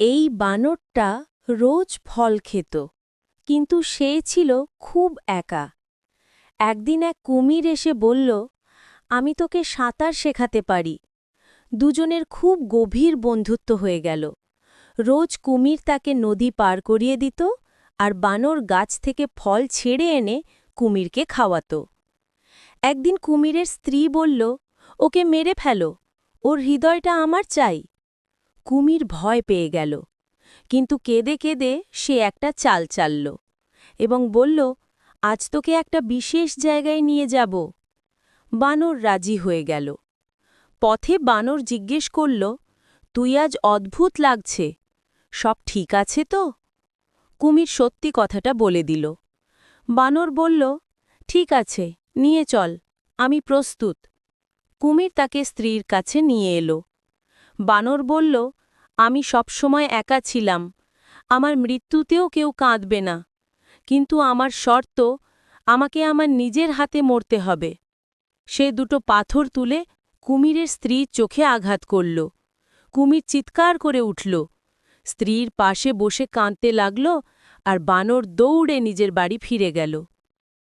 এই বানরটা রোজ ফল খেত, কিন্তু সে ছিল খুব একা। একদিন এক কুমির এসে বলল, আমি তোকে সাঁতার শেখাতে পারি। দুজনের খুব গভীর বন্ধুত্ব হয়ে গেল। রোজ কুমির তাকে নদী পার করিয়ে দিত, আর বানর গাছ থেকে ফল ছেড়ে এনে কুমিরকে খাওয়াত। একদিন কুমিরের স্ত্রী বলল, ওকে মেরে ফেলো, ওর হৃদয়টা আমার চাই। কুমির ভয় পেয়ে গেল, কিন্তু কেঁদে কেঁদে সে একটা চাল চালল এবং বলল, আজ তোকে একটা বিশেষ জায়গায় নিয়ে যাব। বানর রাজি হয়ে গেল। পথে বানর জিজ্ঞেস করল, তুই আজ অদ্ভুত লাগছে, সব ঠিক আছে তো? কুমির সত্যি কথাটা বলে দিল। বানর বলল, ঠিক আছে, নিয়ে চল, আমি প্রস্তুত। কুমির তাকে স্ত্রীর কাছে নিয়ে এলো। বানর বলল, আমি সবসময় একা ছিলাম, আমার মৃত্যুতেও কেউ কাঁদবে না, কিন্তু আমার শর্ত, আমাকে আমার নিজের হাতে মরতে হবে। সে দুটো পাথর তুলে কুমিরের স্ত্রীর চোখে আঘাত করল। কুমির চিৎকার করে উঠল, স্ত্রীর পাশে বসে কাঁদতে লাগল, আর বানর দৌড়ে নিজের বাড়ি ফিরে গেল।